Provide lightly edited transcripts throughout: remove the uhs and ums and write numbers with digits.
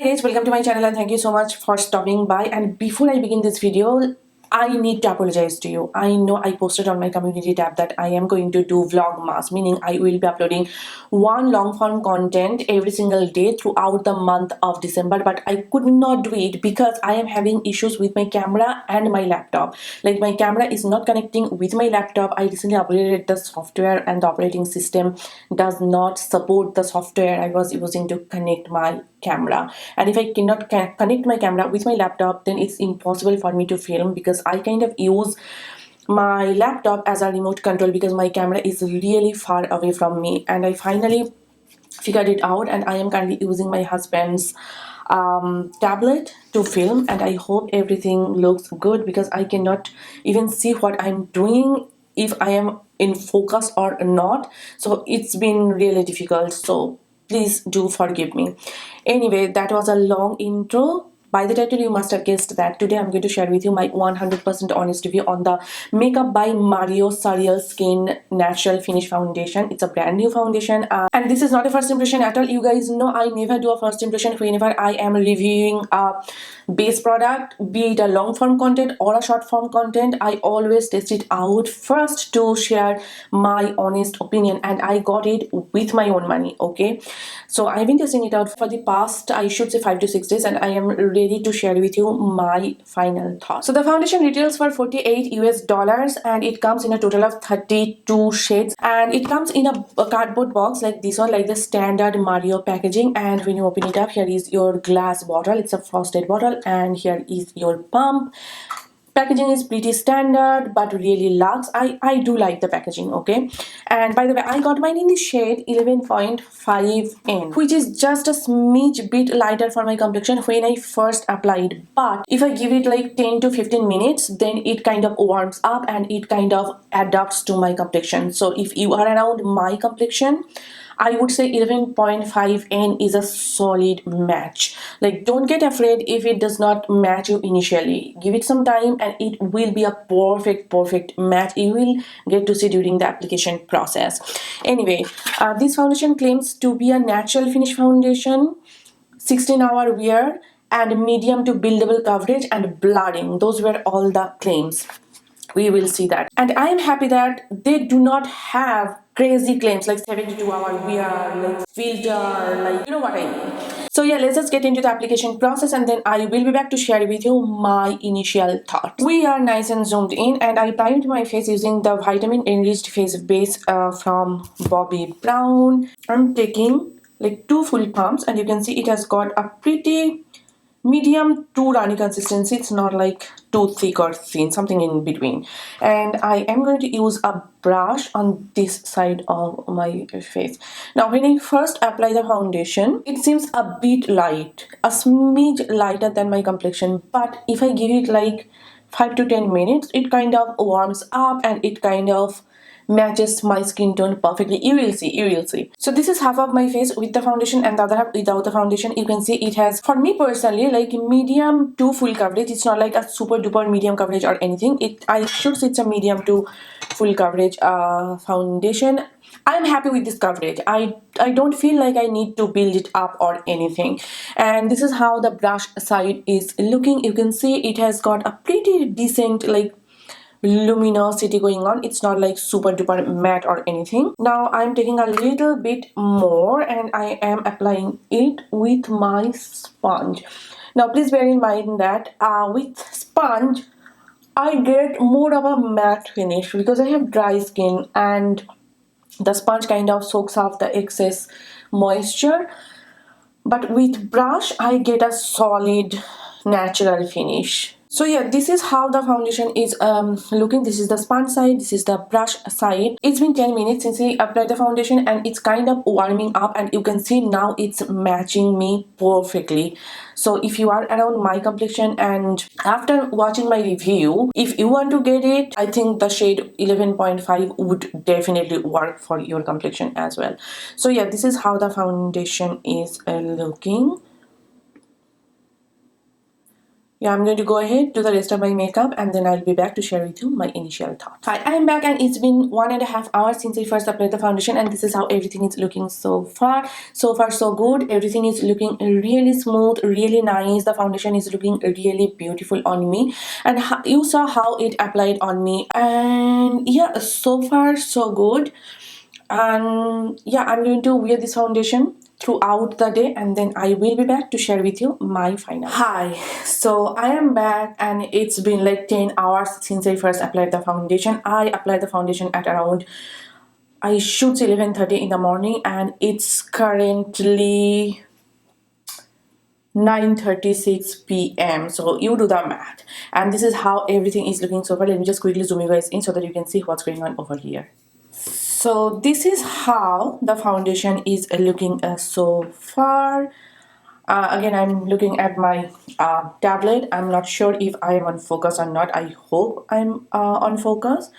Hey guys, welcome to my channel and thank you so much for stopping by. And before I begin this video, I need to apologize to you. I know I posted on my community tab that I am going to do vlogmas, meaning I will be uploading one long form content every single day throughout the month of December, but I could not do it because I am having issues with my camera and my laptop. Like my camera is not connecting with my laptop. I recently upgraded the software and the operating system does not support the software I was using to connect my camera, and if I cannot connect my camera with my laptop, then it's impossible for me to film because I kind of use my laptop as a remote control because my camera is really far away from me. And I finally figured it out, and I am currently using my husband's tablet to film, and I hope everything looks good because I cannot even see what I'm doing if I am in focus or not. So it's been really difficult, so please do forgive me. Anyway, that was a long intro. By the title, you must have guessed that today I'm going to share with you my 100% honest review on the Makeup by Mario SurrealSkin Natural Finish Foundation. It's a brand new foundation, and this is not a first impression at all. You guys know I never do a first impression whenever I am reviewing a base product, be it a long form content or a short form content. I always test it out first to share my honest opinion, and I got it with my own money. Okay, so I've been testing it out for the past, I should say, 5 to 6 days, and I am ready to share with you my final thoughts. So the foundation retails for $48 and it comes in a total of 32 shades, and it comes in a cardboard box like this one, like the standard Mario packaging. And when you open it up, here is your glass bottle. It's a frosted bottle, and here is your pump. Packaging is pretty standard but really luxe. I do like the packaging. Okay, and by the way, I got mine in the shade 11.5N, which is just a smidge bit lighter for my complexion when I first applied, but if I give it like 10 to 15 minutes, then it kind of warms up and it kind of adapts to my complexion. So if you are around my complexion, I would say 11.5N is a solid match. Like, don't get afraid if it does not match you initially. Give it some time and it will be a perfect match. You will get to see during the application process. Anyway, this foundation claims to be a natural finish foundation, 16-hour wear, and medium to buildable coverage and blurring. Those were all the claims. We will see that, and I am happy that they do not have crazy claims like 72-hour wear, like filter, like, you know what I mean. So yeah, let's just get into the application process, and then I will be back to share with you my initial thoughts. We are nice and zoomed in, and I primed my face using the vitamin enriched face base from Bobbi Brown. I'm taking like 2 full pumps, and you can see it has got a pretty medium to runny consistency. It's not like too thick or thin, something in between. And I am going to use a brush on this side of my face. Now when I first apply the foundation, it seems a bit light, a smidge lighter than my complexion, but if I give it like 5 to 10 minutes, it kind of warms up and it kind of matches my skin tone perfectly. You will see. So this is half of my face with the foundation and the other half without the foundation. You can see it has, for me personally, like medium to full coverage. It's not like a super duper medium coverage or anything. I should say it's a medium to full coverage foundation. I'm happy with this coverage. I don't feel like I need to build it up or anything. And this is how the brush side is looking. You can see it has got a pretty decent like luminosity going on. It's not like super duper matte or anything. Now I'm taking a little bit more and I am applying it with my sponge. Now please bear in mind that with sponge I get more of a matte finish because I have dry skin, and the sponge kind of soaks up the excess moisture, but with brush I get a solid natural finish. So yeah, this is how the foundation is looking. This is the sponge side, this is the brush side. It's been 10 minutes since I applied the foundation and it's kind of warming up, and you can see now it's matching me perfectly. So if you are around my complexion and after watching my review, if you want to get it, I think the shade 11.5 would definitely work for your complexion as well. So yeah, this is how the foundation is looking. Yeah, I'm going to go ahead, do the rest of my makeup, and then I'll be back to share with you my initial thoughts. Hi, I am back, and it's been 1.5 hours since I first applied the foundation, and this is how everything is looking so far. So far, so good. Everything is looking really smooth, really nice. The foundation is looking really beautiful on me, and you saw how it applied on me. And yeah, so far, so good. And yeah, I'm going to wear this foundation throughout the day, and then I will be back to share with you my final. Hi, so I am back, and it's been like 10 hours since I first applied the foundation. I applied the foundation at around, I should say, 11:30 in the morning, and it's currently 9:36 p.m. So you do the math, and this is how everything is looking so far. Let me just quickly zoom you guys in so that you can see what's going on over here. So this is how the foundation is looking so far. Again, I'm looking at my tablet. I'm not sure if I am on focus or not. I hope I'm on focus.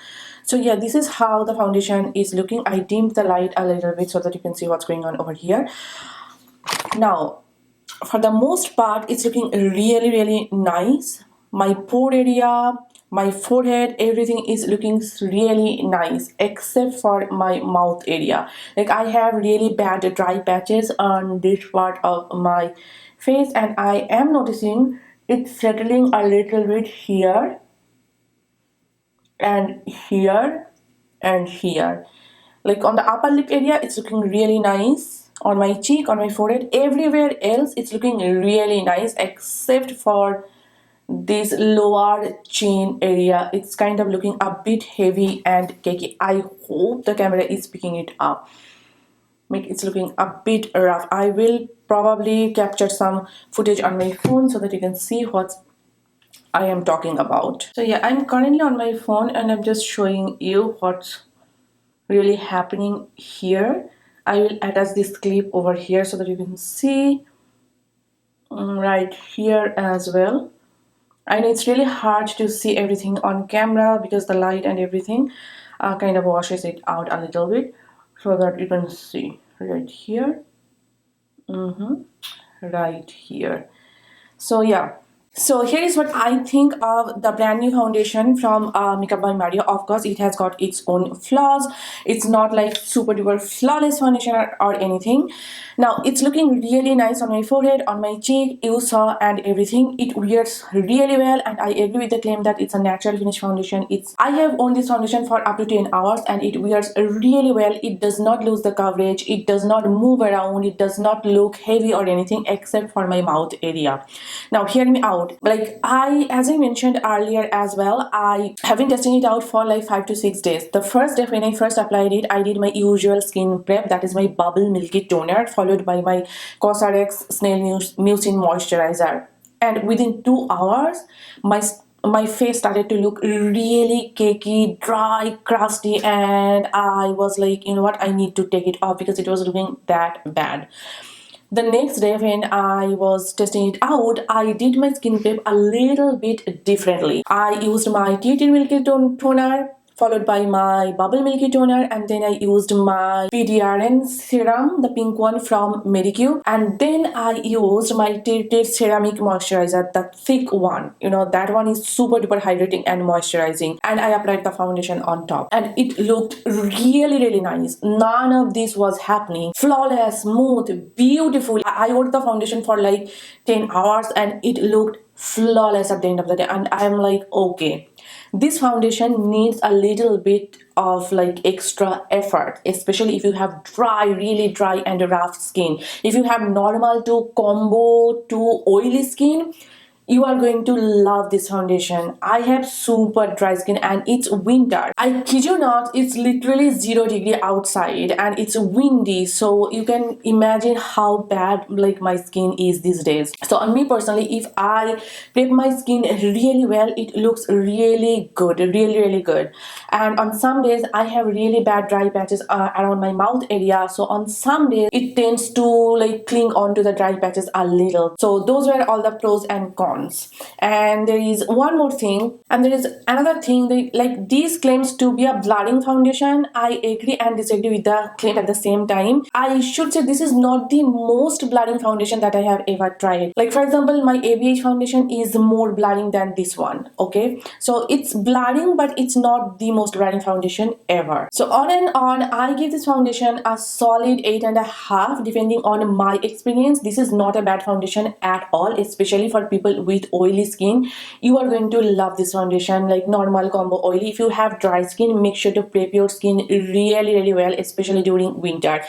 So yeah, this is how the foundation is looking. I dimmed the light a little bit so that you can see what's going on over here. Now, for the most part, it's looking really, really nice. My pore area, my forehead, everything is looking really nice except for my mouth area. Like, I have really bad dry patches on this part of my face, and I am noticing it's settling a little bit here and here and here. Like, on the upper lip area, it's looking really nice. On my cheek, on my forehead, everywhere else, it's looking really nice except for this lower chin area. It's kind of looking a bit heavy and cakey. I hope the camera is picking it up. It's looking a bit rough. I will probably capture some footage on my phone so that you can see what I am talking about. So yeah, I'm currently on my phone, and I'm just showing you what's really happening here. I will attach this clip over here so that you can see right here as well. I know it's really hard to see everything on camera because the light and everything kind of washes it out a little bit, so that you can see right here, right here. So yeah, so here is what I think of the brand new foundation from Makeup by Mario. Of course, it has got its own flaws. It's not like super duper flawless foundation or anything. Now, it's looking really nice on my forehead, on my cheek, you saw, and everything. It wears really well, and I agree with the claim that it's a natural finish foundation. I have worn this foundation for up to 10 hours, and it wears really well. It does not lose the coverage. It does not move around. It does not look heavy or anything except for my mouth area. Now, hear me out. Like, as I mentioned earlier as well, I have been testing it out for like 5 to 6 days. The first day when I first applied it, I did my usual skin prep, that is my Bubble Milky Toner, followed by my CosRX Snail Mucin Moisturizer. And within 2 hours, my face started to look really cakey, dry, crusty, and I was like, you know what, I need to take it off because it was looking that bad. The next day when I was testing it out, I did my skin prep a little bit differently. I used my Tea Tree Milky Toner, followed by my Bubble Milky Toner, and then I used my PDRN serum, the pink one from Medicube, and then I used my Tilted Ceramic Moisturizer, the thick one. You know, that one is super duper hydrating and moisturizing, and I applied the foundation on top, and it looked really, really nice. None of this was happening. Flawless, smooth, beautiful. I wore the foundation for like 10 hours, and it looked flawless at the end of the day, and I'm like, okay, this foundation needs a little bit of like extra effort, especially if you have dry, really dry and rough skin. If you have normal to combo to oily skin, you are going to love this foundation. I have super dry skin, and it's winter. I kid you not, it's literally 0 degree outside, and it's windy, so you can imagine how bad like my skin is these days. So on me personally, if I prep my skin really well, it looks really good, really good. And on some days I have really bad dry patches around my mouth area, so on some days it tends to like cling on to the dry patches a little. So those were all the pros and cons. once. And there is one more thing, and there is another thing, like these claims to be a blurring foundation. I agree and disagree with the claim at the same time. I should say this is not the most blurring foundation that I have ever tried. Like for example, my ABH foundation is more blurring than this one. Okay, so it's blurring, but it's not the most blurring foundation ever. So on and on, I give this foundation a solid 8.5 depending on my experience. This is not a bad foundation at all, especially for people with oily skin. You are going to love this foundation, like normal, combo, oily. If you have dry skin, make sure to prep your skin really well, especially during winter.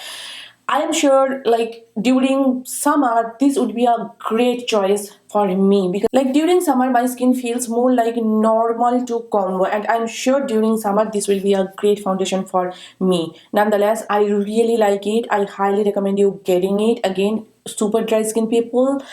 I am sure like during summer this would be a great choice for me, because like during summer my skin feels more like normal to combo, and I'm sure during summer this will be a great foundation for me. Nonetheless, I really like it. I highly recommend you getting it. Again, super dry skin people,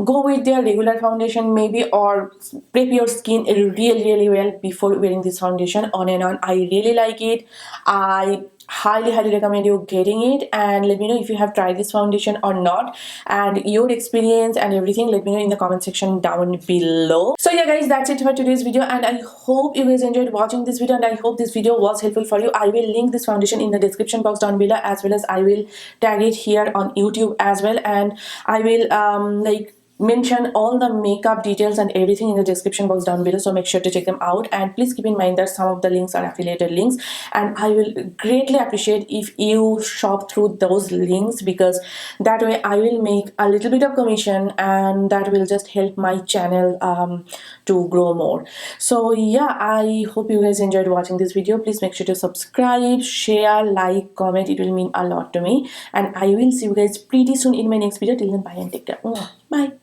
go with their regular foundation maybe, or prep your skin really well before wearing this foundation. On and on, I really like it. I highly recommend you getting it, and let me know if you have tried this foundation or not, and your experience and everything. Let me know in the comment section down below. So yeah guys, that's it for today's video, and I hope you guys enjoyed watching this video, and I hope this video was helpful for you. I will link this foundation in the description box down below, as well as I will tag it here on YouTube as well, and I will like mention all the makeup details and everything in the description box down below, so make sure to check them out. And please keep in mind that some of the links are affiliated links, and I will greatly appreciate if you shop through those links, because that way I will make a little bit of commission, and that will just help my channel to grow more. So yeah, I hope you guys enjoyed watching this video. Please make sure to subscribe, share, like, comment. It will mean a lot to me, and I will see you guys pretty soon in my next video. Till then, bye and take care. Bye.